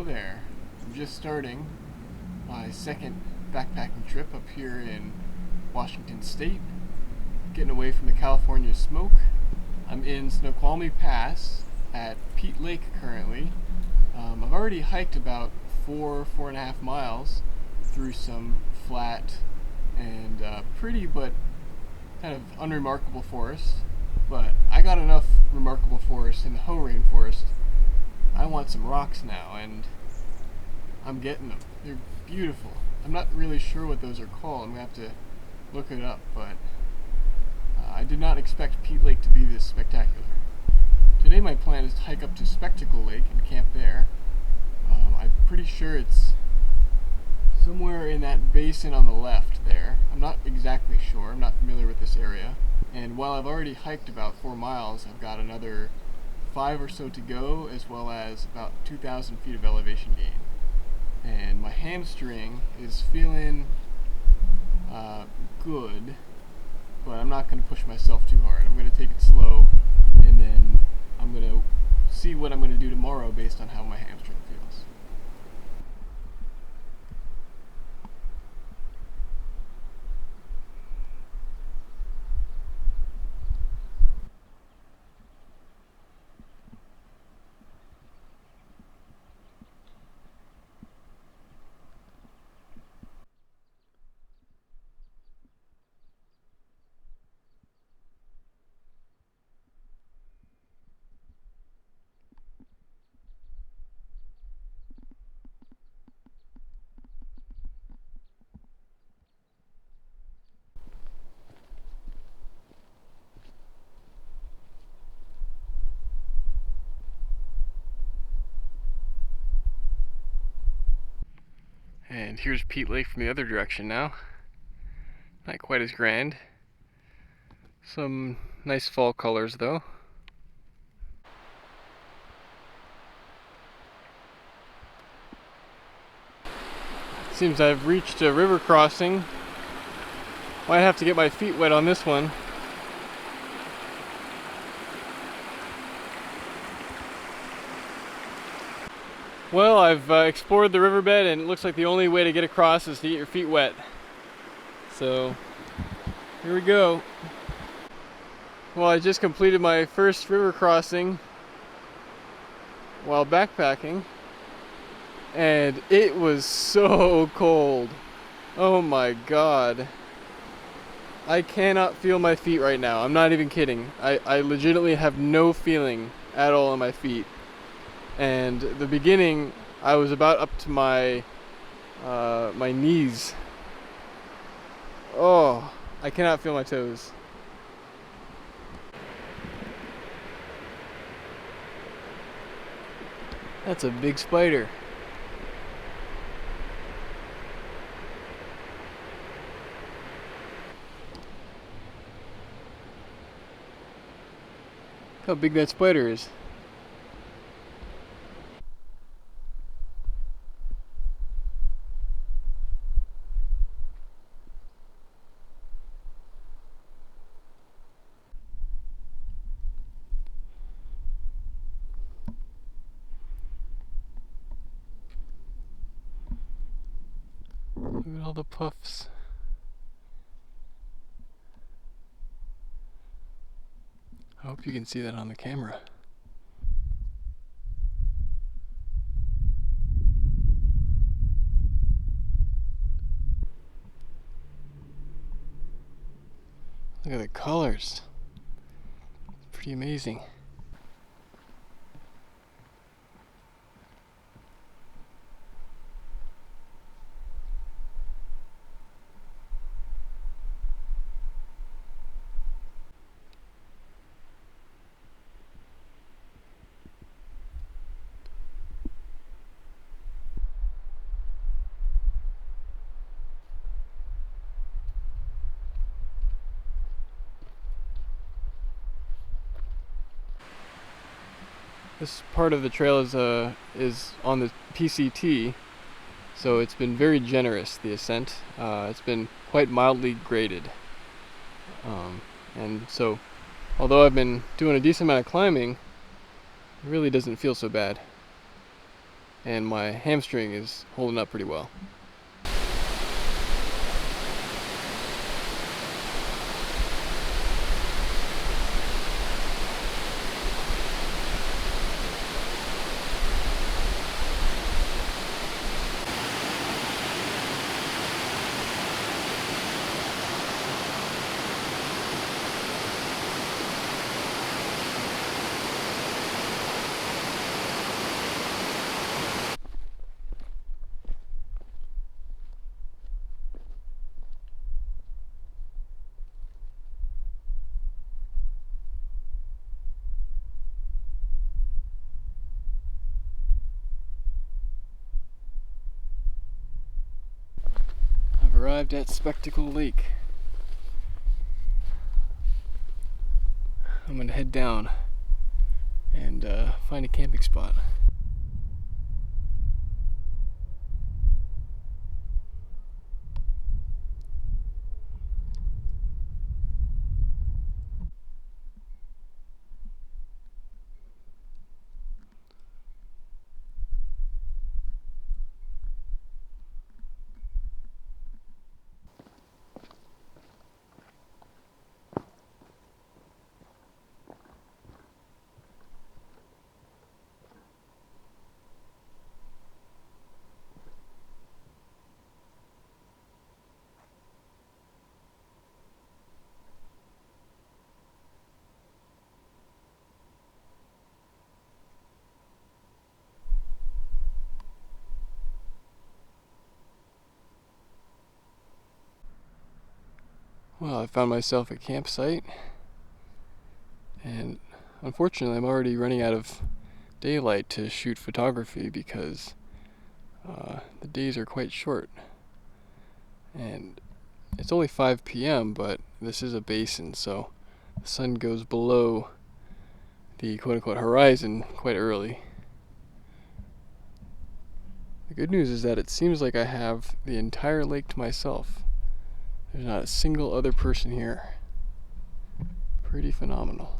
there. I'm just starting my second backpacking trip up here in Washington State, getting away from the California smoke. I'm in Snoqualmie Pass at Peat Lake currently. I've already hiked about 4.5 miles through some flat and pretty but kind of unremarkable forest. But I got enough remarkable forest in the Hoh rainforest. I want some rocks now, and I'm getting them. They're beautiful. I'm not really sure what those are called. I'm going to have to look it up, but I did not expect Peat Lake to be this spectacular. Today my plan is to hike up to Spectacle Lake and camp there. I'm pretty sure it's somewhere in that basin on the left there. I'm not exactly sure. I'm not familiar with this area. And while I've already hiked about 4 miles, I've got another 5 or so to go, as well as about 2,000 feet of elevation gain. And my hamstring is feeling good, but I'm not going to push myself too hard. I'm going to take it slow, and then I'm going to see what I'm going to do tomorrow based on how my hamstring feels. And here's Peat Lake from the other direction now. Not quite as grand. Some nice fall colors though. Seems I've reached a river crossing. Might have to get my feet wet on this one. Well, I've explored the riverbed, and it looks like the only way to get across is to get your feet wet. So, here we go. Well, I just completed my first river crossing while backpacking, and it was so cold. Oh my god. I cannot feel my feet right now. I'm not even kidding. I legitimately have no feeling at all in my feet. And the beginning, I was about up to my knees. Oh, I cannot feel my toes. That's a big spider. Look how big that spider is. Look at all the puffs. I hope you can see that on the camera. Look at the colors. It's pretty amazing. This part of the trail is on the PCT, so it's been very generous, the ascent. It's been quite mildly graded. And so, although I've been doing a decent amount of climbing, it really doesn't feel so bad. and my hamstring is holding up pretty well. I've arrived at Spectacle Lake. I'm gonna head down and find a camping spot. Well, I found myself a campsite, and unfortunately I'm already running out of daylight to shoot photography because the days are quite short. And it's only 5 p.m., but this is a basin, so the sun goes below the quote-unquote horizon quite early. The good news is that it seems like I have the entire lake to myself. There's not a single other person here. Pretty phenomenal.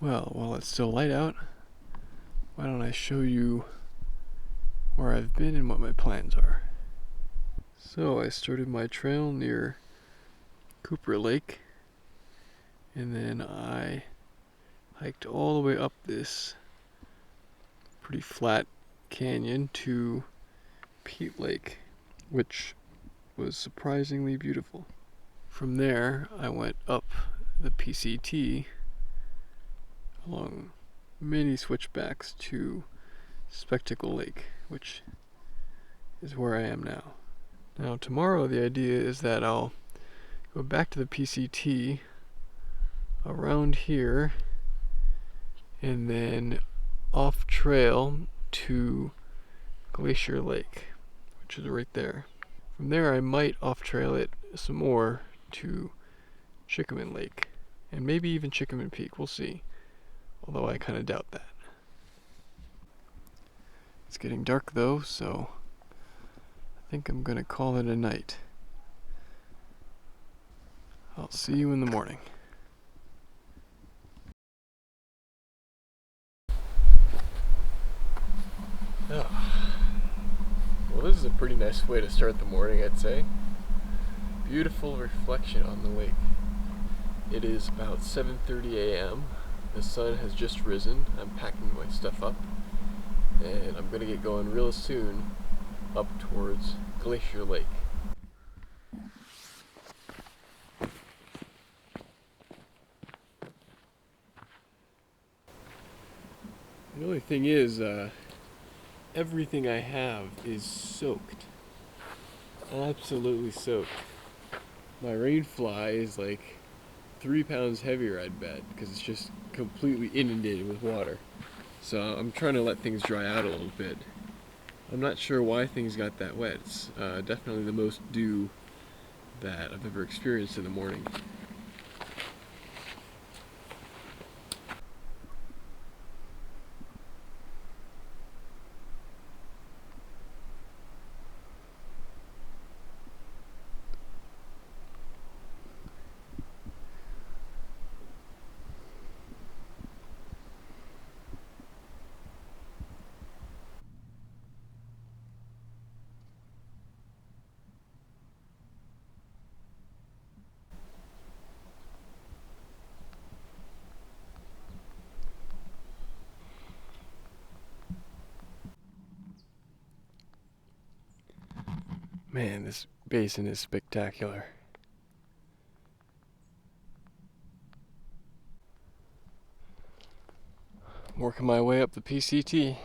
Well, while it's still light out, why don't I show you where I've been and what my plans are. So I started my trail near Cooper Lake, and then I hiked all the way up this pretty flat canyon to Peat Lake, which was surprisingly beautiful. From there, I went up the PCT along many switchbacks to Spectacle Lake, which is where I am now. Now tomorrow the idea is that I'll go back to the PCT around here and then off trail to Glacier Lake, which is right there. From there I might off trail it some more to Chikamin Lake and maybe even Chikamin Peak, we'll see, although I kind of doubt that. It's getting dark though, so I think I'm gonna call it a night. I'll see you in the morning. Oh. Well, this is a pretty nice way to start the morning, I'd say. Beautiful reflection on the lake. It is about 7:30 a.m. The sun has just risen. I'm packing my stuff up, and I'm gonna get going real soon up towards Glacier Lake. The only thing is, Everything I have is soaked. Absolutely soaked. My rainfly is like 3 pounds heavier, I'd bet, because it's just completely inundated with water. So I'm trying to let things dry out a little bit. I'm not sure why things got that wet. It's definitely the most dew that I've ever experienced in the morning. Man, this basin is spectacular. Working my way up the PCT.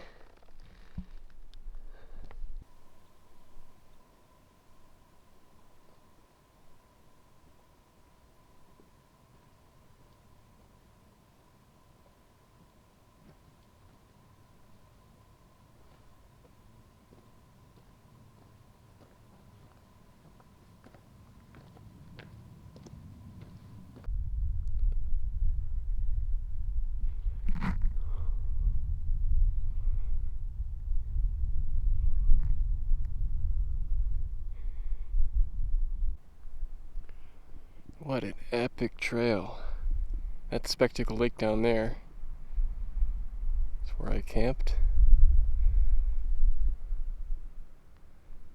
What an epic trail. That's Spectacle Lake down there. That's where I camped.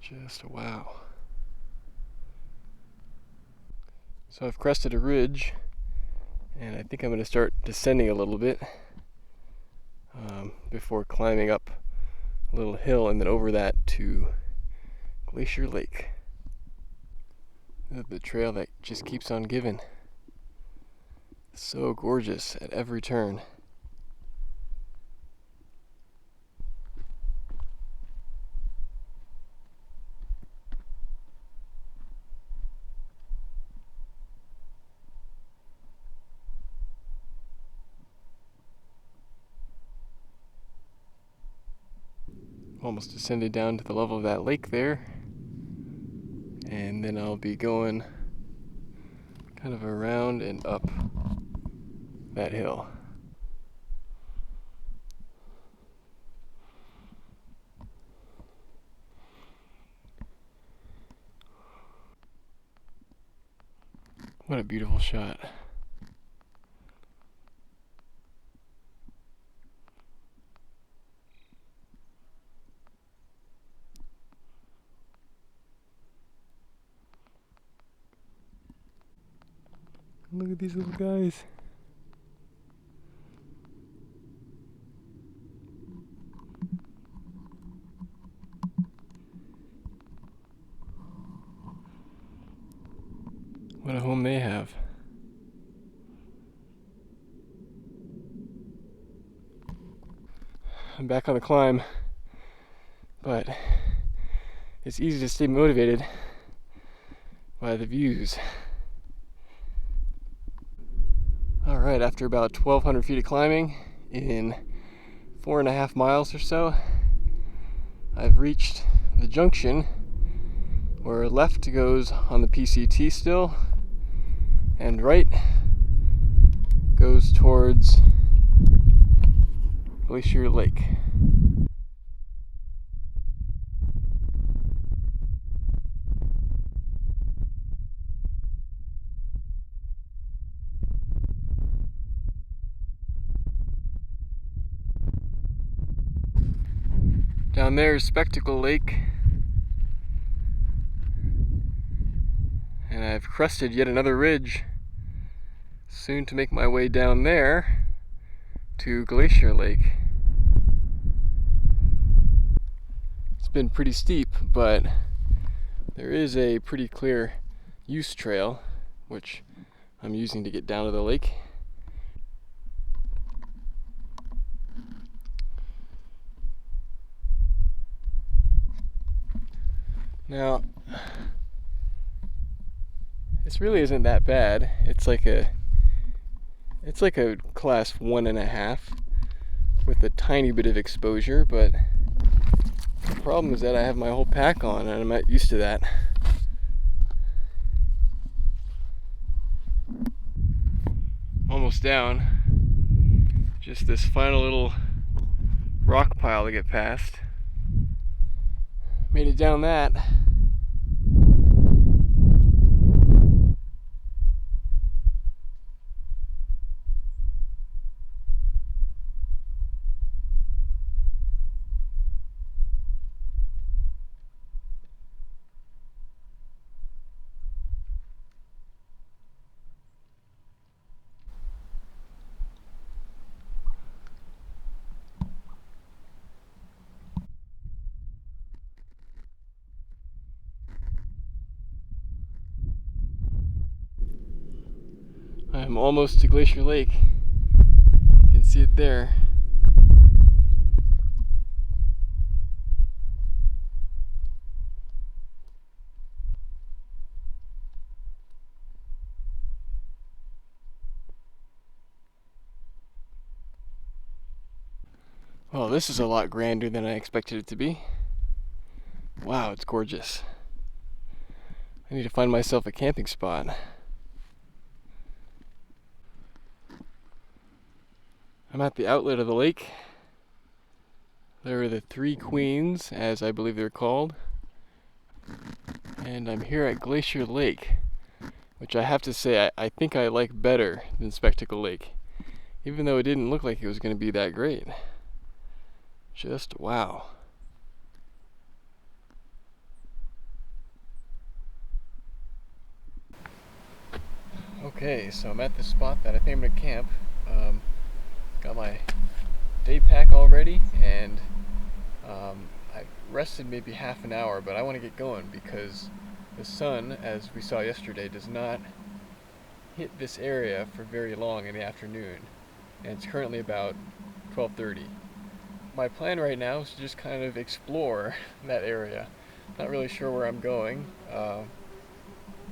Just wow. So I've crested a ridge, and I think I'm going to start descending a little bit before climbing up a little hill and then over that to Glacier Lake. The trail that just keeps on giving. So gorgeous at every turn. Almost descended down to the level of that lake there, and then I'll be going kind of around and up that hill. What a beautiful shot. Look at these little guys. What a home they have. I'm back on the climb, but it's easy to stay motivated by the views. Alright, after about 1,200 feet of climbing in 4.5 miles or so, I've reached the junction where left goes on the PCT still, and right goes towards Glacier Lake. Down there is Spectacle Lake, and I've crested yet another ridge, soon to make my way down there to Glacier Lake. It's been pretty steep, but there is a pretty clear use trail, which I'm using to get down to the lake. Now, this really isn't that bad. It's like a class 1.5 with a tiny bit of exposure, but the problem is that I have my whole pack on and I'm not used to that. Almost down. Just this final little rock pile to get past. Made it down that. I'm almost to Glacier Lake. You can see it there. Well, this is a lot grander than I expected it to be. Wow, it's gorgeous. I need to find myself a camping spot. I'm at the outlet of the lake. There are the Three Queens, as I believe they're called. And I'm here at Glacier Lake, which I have to say I think I like better than Spectacle Lake, even though it didn't look like it was going to be that great. Just wow. Okay, so I'm at the spot that I think I'm going to camp. Got my day pack all ready, and I rested maybe half an hour, but I want to get going because the sun, as we saw yesterday, does not hit this area for very long in the afternoon, and it's currently about 12:30. My plan right now is to just kind of explore that area. Not really sure where I'm going,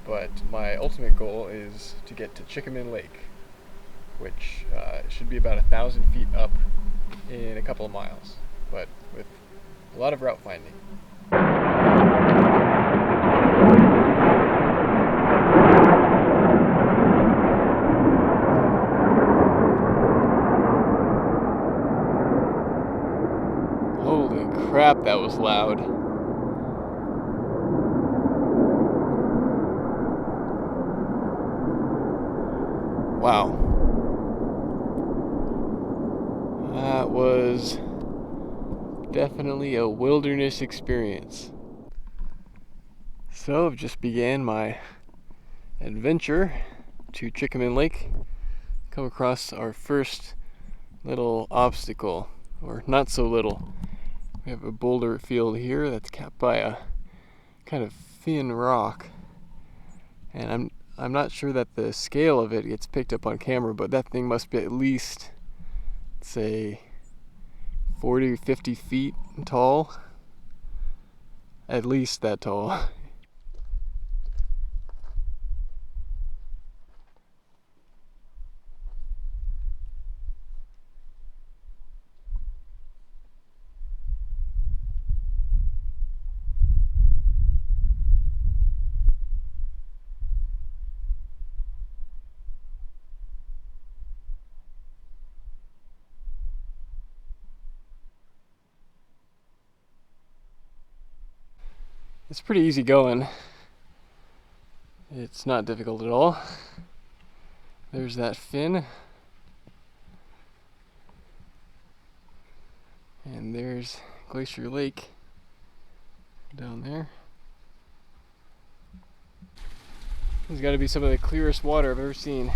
but my ultimate goal is to get to Chikamin Lake, which should be about 1,000 feet up in a couple of miles, but with a lot of route finding. Holy crap, that was loud. Wow. That was definitely a wilderness experience. So I've just began my adventure to Chikamin Lake. Come across our first little obstacle, or not so little. We have a boulder field here that's capped by a kind of thin rock, and I'm not sure that the scale of it gets picked up on camera, but that thing must be at least, say, 40 or 50 feet tall. At least that tall. It's pretty easy going. It's not difficult at all. There's that fin. And there's Glacier Lake down there. This has got to be some of the clearest water I've ever seen.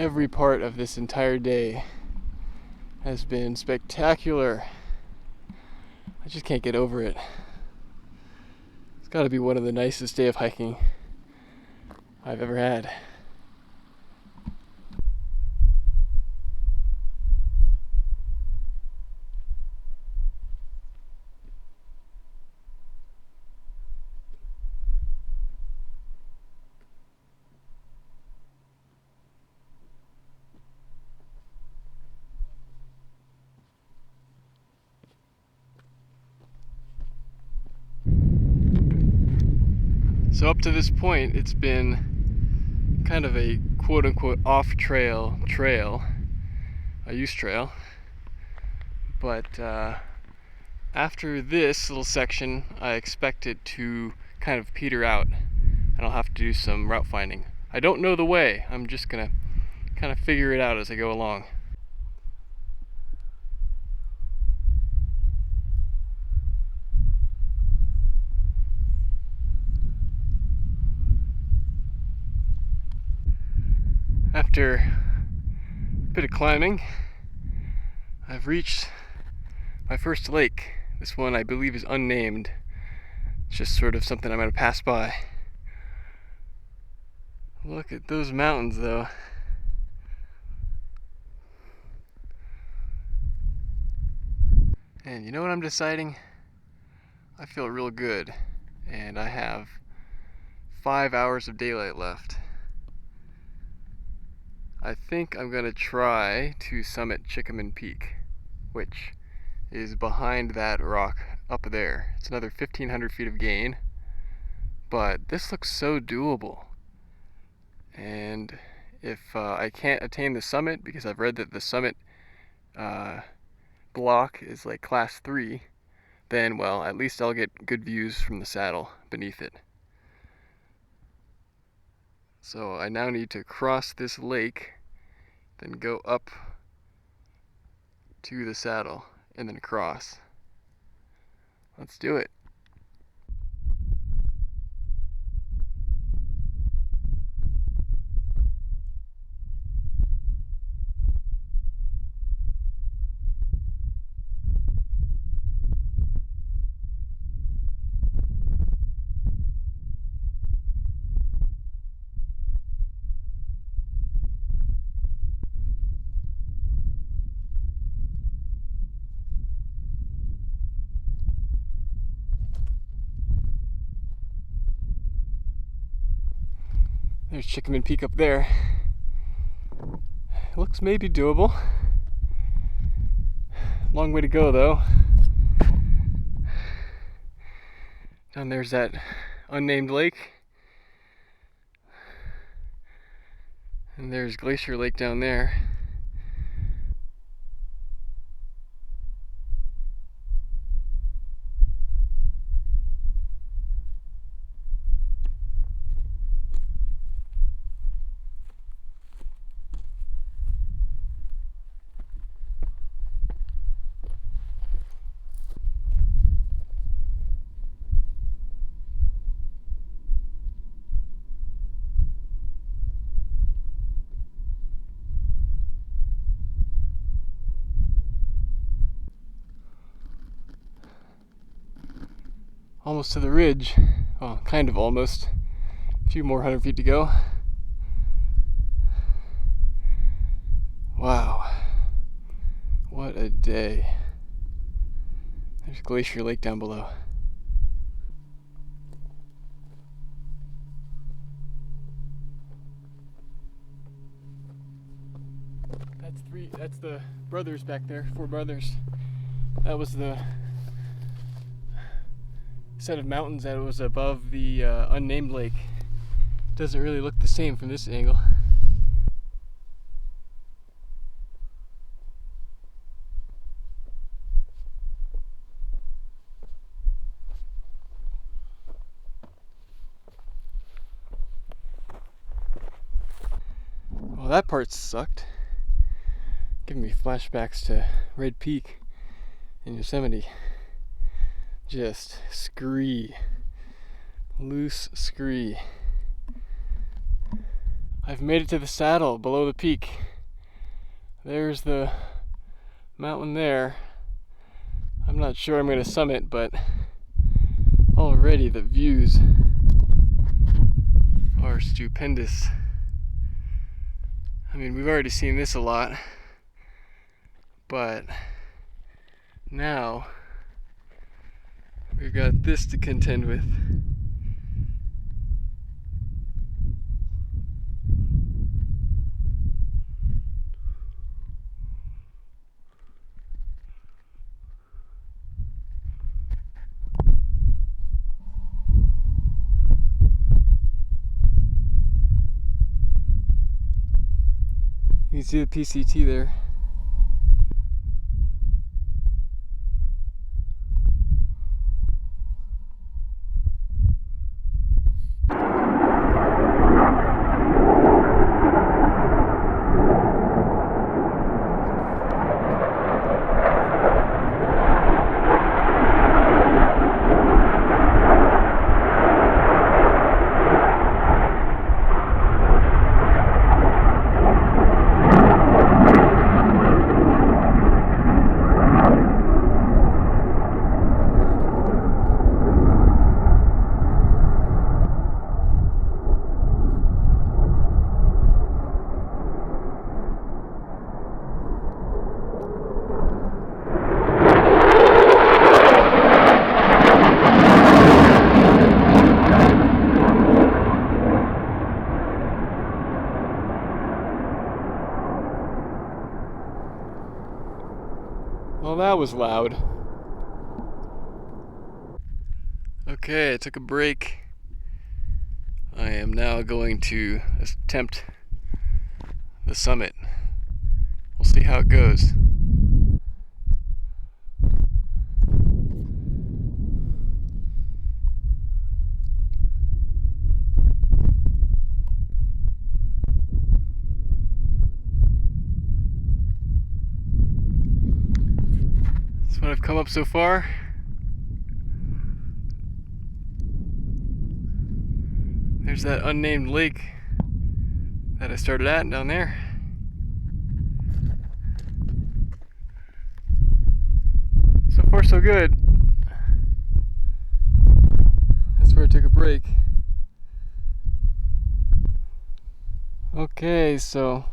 Every part of this entire day has been spectacular. I just can't get over it. It's got to be one of the nicest day of hiking I've ever had. So up to this point, it's been kind of a quote-unquote off-trail trail, a use trail. But after this little section, I expect it to kind of peter out, and I'll have to do some route finding. I don't know the way. I'm just gonna kind of figure it out as I go along. After a bit of climbing, I've reached my first lake. This one I believe is unnamed. It's just sort of something I'm gonna pass by. Look at those mountains though. And you know what I'm deciding? I feel real good, and I have 5 hours of daylight left. I think I'm gonna try to summit Chikamin Peak, which is behind that rock up there. It's another 1,500 feet of gain, but this looks so doable. And if I can't attain the summit, because I've read that the summit block is like class 3, then, well, at least I'll get good views from the saddle beneath it. So I now need to cross this lake, then go up to the saddle, and then across. Let's do it. There's Chikamin Peak up there. It looks maybe doable. Long way to go though. Down there's that unnamed lake. And there's Glacier Lake down there. Almost to the ridge. Well, kind of almost. A few more 100 feet to go. Wow. What a day. There's Glacier Lake down below. That's the brothers back there, 4 brothers. That was the set of mountains that was above the unnamed lake. Doesn't really look the same from this angle. Well, that part sucked. Giving me flashbacks to Red Peak in Yosemite. Just scree. Loose scree. I've made it to the saddle below the peak. There's the mountain there. I'm not sure I'm going to summit, but already the views are stupendous. I mean, we've already seen this a lot, but now we've got this to contend with. You can see the PCT there. Well, that was loud. Okay, I took a break. I am now going to attempt the summit. We'll see how it goes. That's what I've come up so far. There's that unnamed lake that I started at down there. So far so good. That's where I took a break. Okay, so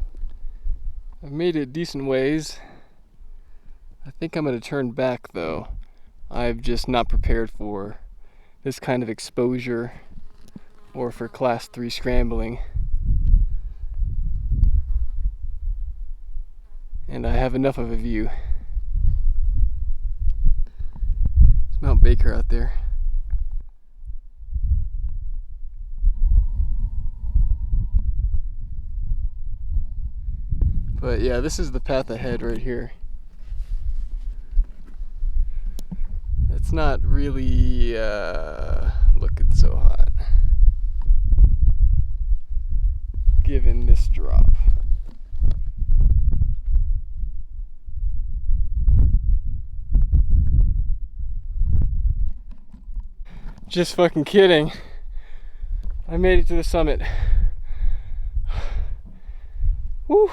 I've made it decent ways. I think I'm going to turn back though. I've just not prepared for this kind of exposure or for class 3 scrambling. And I have enough of a view. It's Mount Baker out there. But yeah, this is the path ahead right here. It's not really looking so hot, given this drop. Just fucking kidding. I made it to the summit. Woo!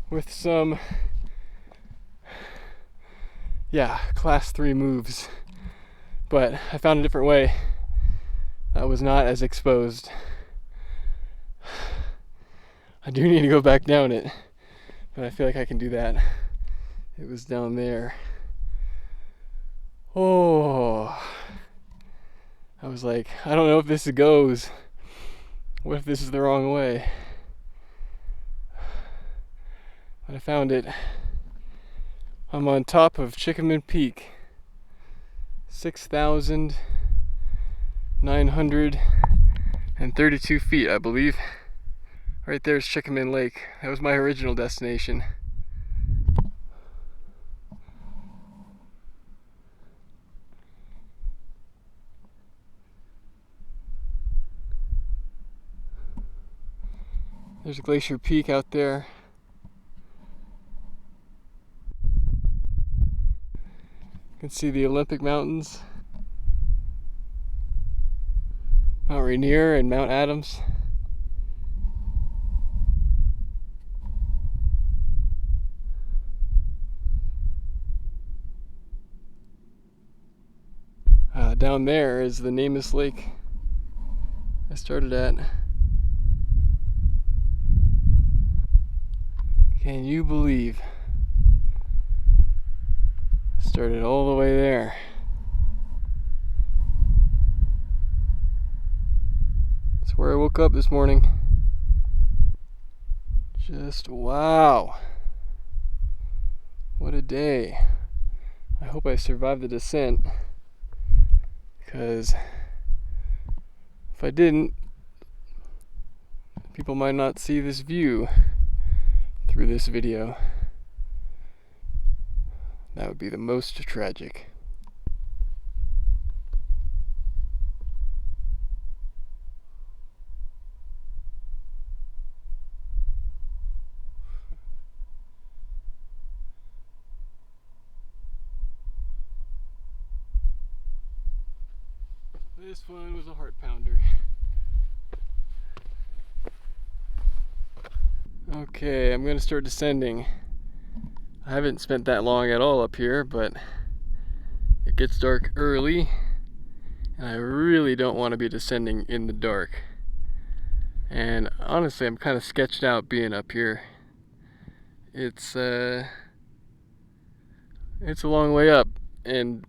With some, class 3 moves. But I found a different way that was not as exposed. I do need to go back down it, but I feel like I can do that. It was down there. Oh, I was like, I don't know if this goes. What if this is the wrong way? But I found it. I'm on top of Chikamin Peak. 6,932 feet, I believe. Right there's Chikamin Lake. That was my original destination. There's Glacier Peak out there. You can see the Olympic Mountains, Mount Rainier and Mount Adams. Down there is the Nameless Lake I started at. Can you believe? Started all the way there. That's where I woke up this morning. Just wow. What a day. I hope I survived the descent, because if I didn't, people might not see this view through this video. That would be the most tragic. This one was a heart pounder. Okay, I'm gonna start descending. I haven't spent that long at all up here, but it gets dark early, and I really don't want to be descending in the dark. And honestly, I'm kind of sketched out being up here. It's a long way up, and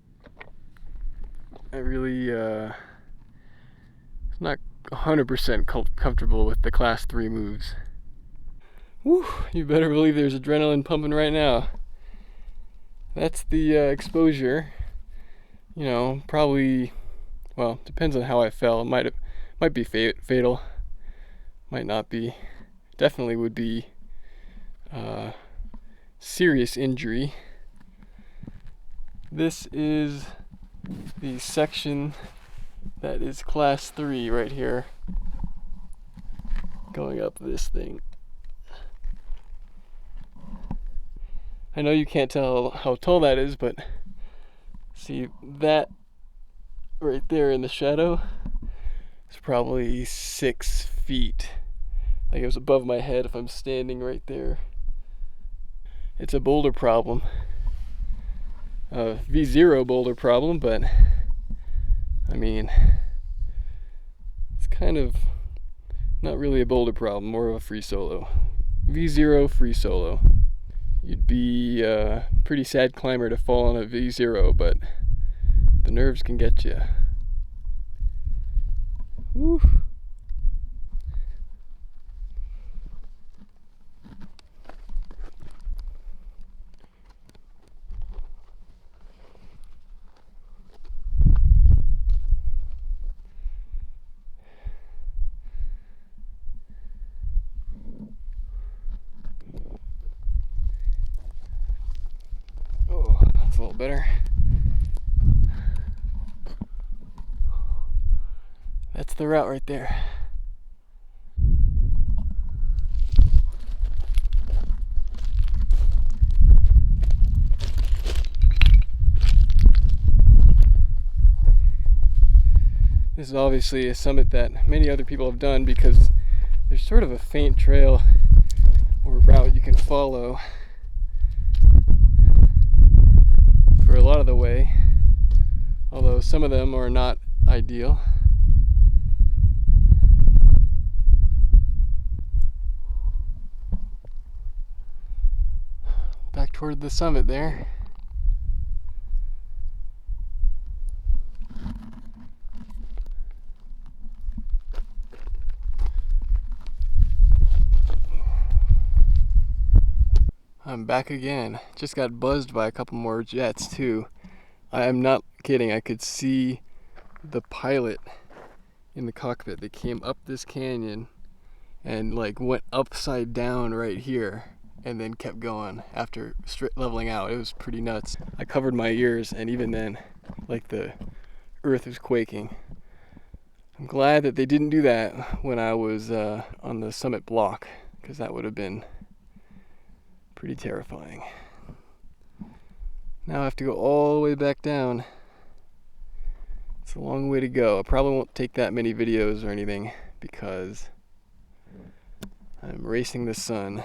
I really not 100% comfortable with the class 3 moves. Whew, you better believe there's adrenaline pumping right now. That's the exposure. You know, probably, well, depends on how I fell. It might be fatal, might not be. Definitely would be serious injury. This is the section that is class 3 right here, going up this thing. I know you can't tell how tall that is, but see that right there in the shadow? It's probably 6 feet. Like it was above my head if I'm standing right there. It's a boulder problem. V0 boulder problem, but I mean, it's kind of not really a boulder problem, more of a free solo. V0 free solo. You'd be a pretty sad climber to fall on a V0, but the nerves can get you. Woo. Oh, that's a little better. That's the route right there. This is obviously a summit that many other people have done, because there's sort of a faint trail or route you can follow for a lot of the way, although some of them are not ideal. Back toward the summit there. I'm back again. Just got buzzed by a couple more jets too. I am not kidding. I could see the pilot in the cockpit. They came up this canyon and like went upside down right here and then kept going after leveling out. It was pretty nuts. I covered my ears, and even then, like, the earth was quaking. I'm glad that they didn't do that when I was on the summit block, because that would have been pretty terrifying. Now I have to go all the way back down. It's a long way to go. I probably won't take that many videos or anything, because I'm racing the sun.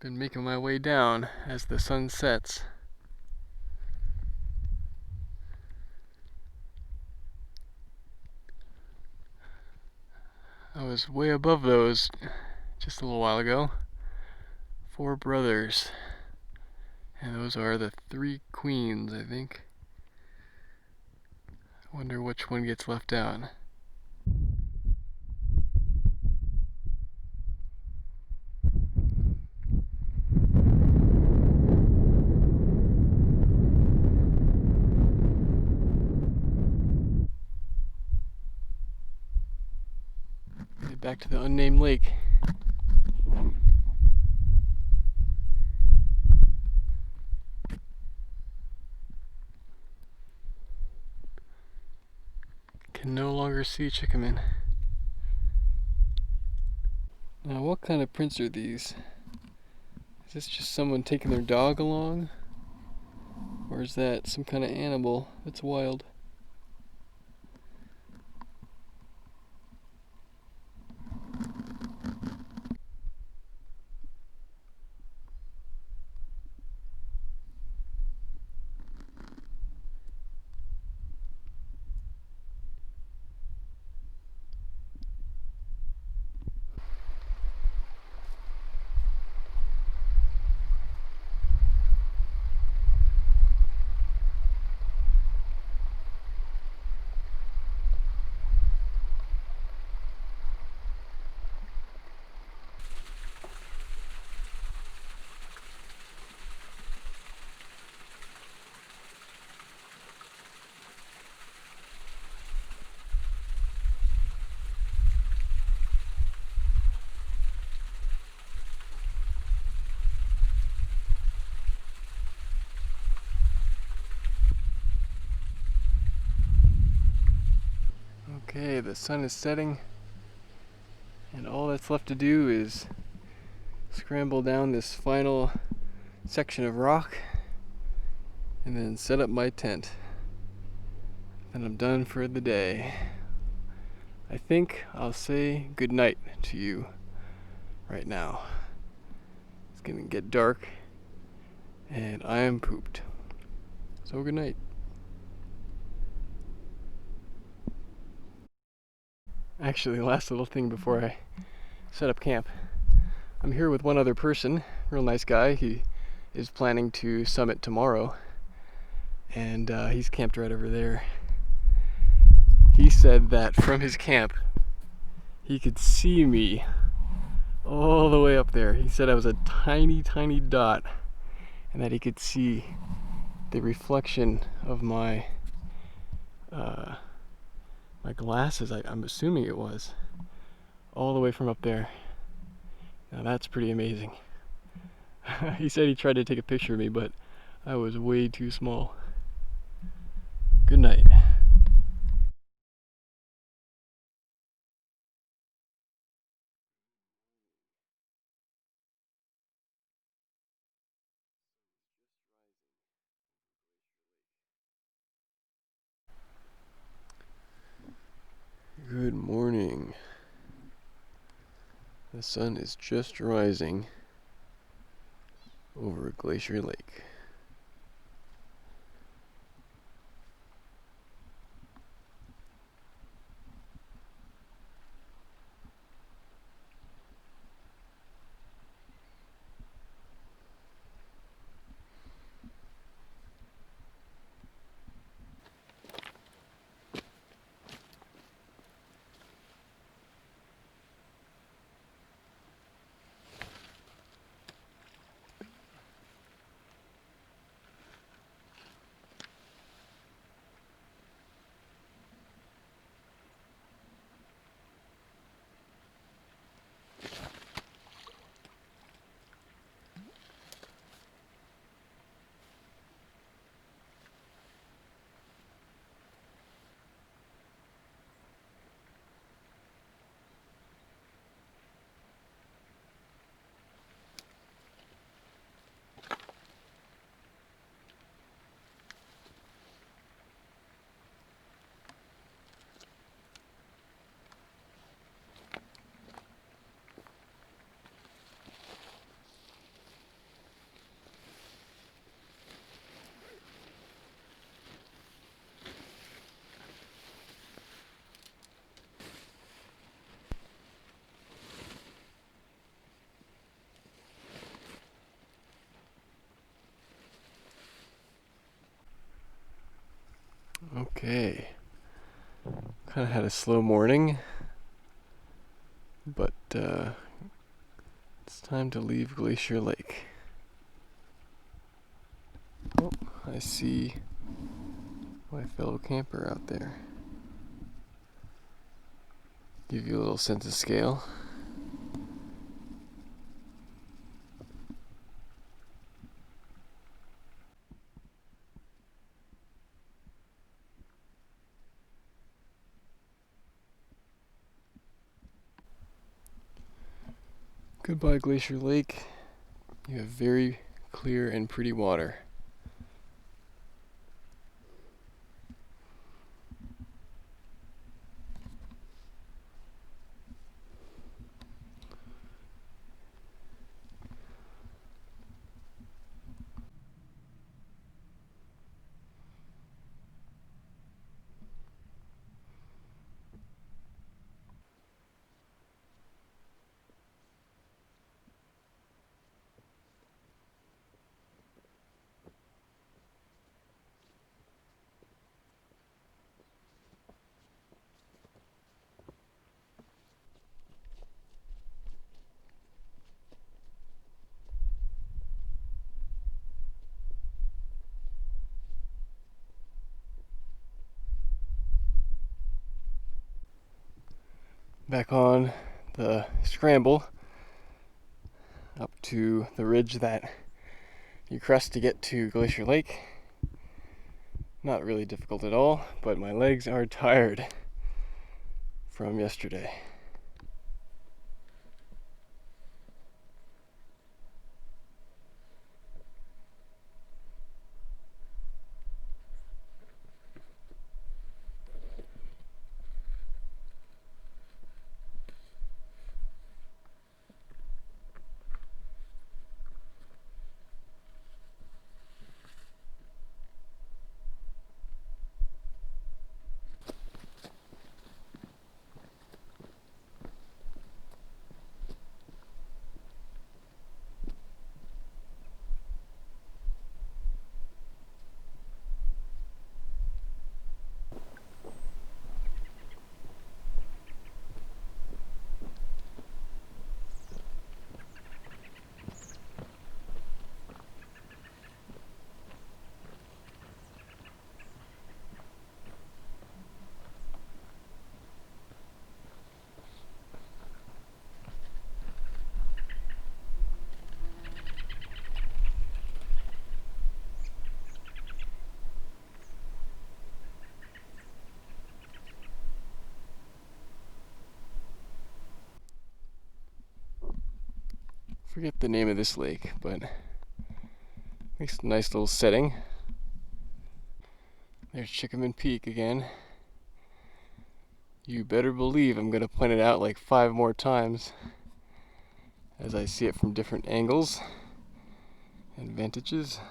Been making my way down as the sun sets. I was way above those just a little while ago. 4 brothers. And those are the 3 queens, I think. I wonder which one gets left out. Headed back to the unnamed lake. Can no longer see Chikamin. Now, what kind of prints are these? Is this just someone taking their dog along? Or is that some kind of animal that's wild? Okay, the sun is setting, and all that's left to do is scramble down this final section of rock and then set up my tent. And I'm done for the day. I think I'll say good night to you right now. It's gonna get dark and I am pooped. So good night. Actually, last little thing before I set up camp. I'm here with one other person, real nice guy. He is planning to summit tomorrow, and he's camped right over there. He said that from his camp, he could see me all the way up there. He said I was a tiny, tiny dot, and that he could see the reflection of my my glasses, I'm assuming it was, all the way from up there. Now that's pretty amazing. He said he tried to take a picture of me, but I was way too small. Good night. Good morning. The sun is just rising over Glacier Lake. Okay, kind of had a slow morning, but it's time to leave Glacier Lake. Oh, I see my fellow camper out there. Give you a little sense of scale. Goodbye, Glacier Lake. You have very clear and pretty water. Back on the scramble up to the ridge that you crest to get to Glacier Lake. Not really difficult at all, but my legs are tired from yesterday. Forget the name of this lake, but makes a nice little setting. There's Chikamin Peak again. You better believe I'm gonna point it out like 5 more times as I see it from different angles and vantages.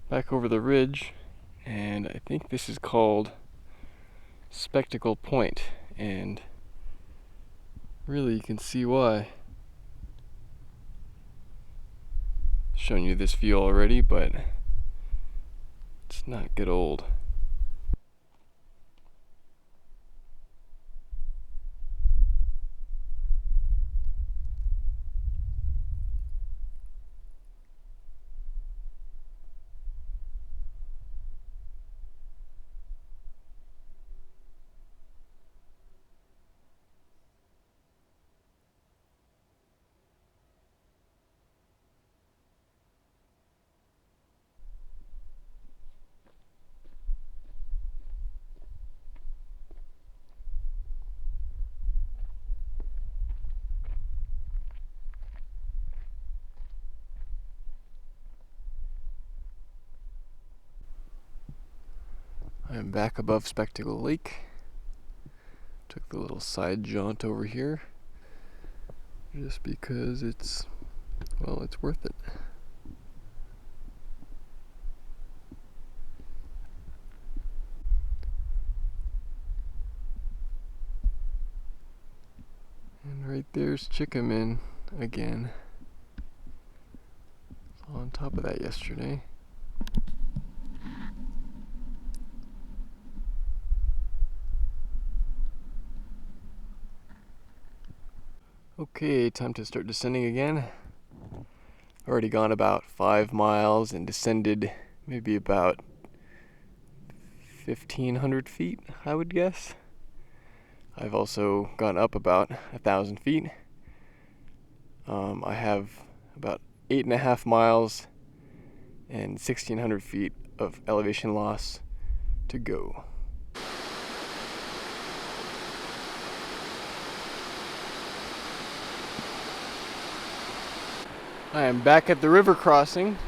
Back over the ridge, and I think this is called Spectacle Point, and really you can see why. Shown you this view already, but Let's not get old. I'm back above Spectacle Lake. Took the little side jaunt over here just because it's worth it. And right there's Chikamin again. Saw on top of that yesterday. Okay, time to start descending again. Already gone about 5 miles and descended maybe about 1,500 feet, I would guess. I've also gone up about 1,000 feet. I have about 8.5 miles and 1,600 feet of elevation loss to go. I am back at the river crossing,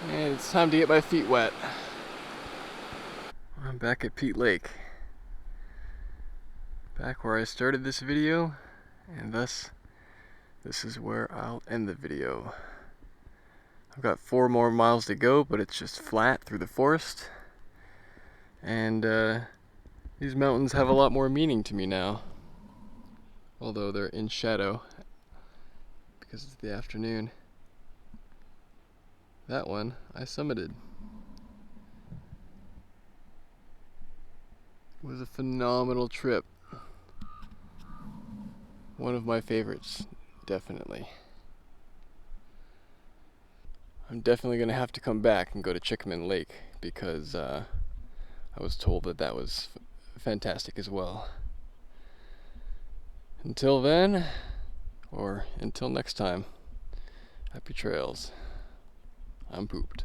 and it's time to get my feet wet. I'm back at Peat Lake, back where I started this video, and thus this is where I'll end the video. I've got 4 more miles to go, but it's just flat through the forest, and these mountains have a lot more meaning to me now, although they're in shadow because it's the afternoon. That one I summited. It was a phenomenal trip. One of my favorites, definitely. I'm definitely going to have to come back and go to Chikamin Lake because I was told that that was fantastic as well. Until then, or until next time, happy trails. I'm pooped.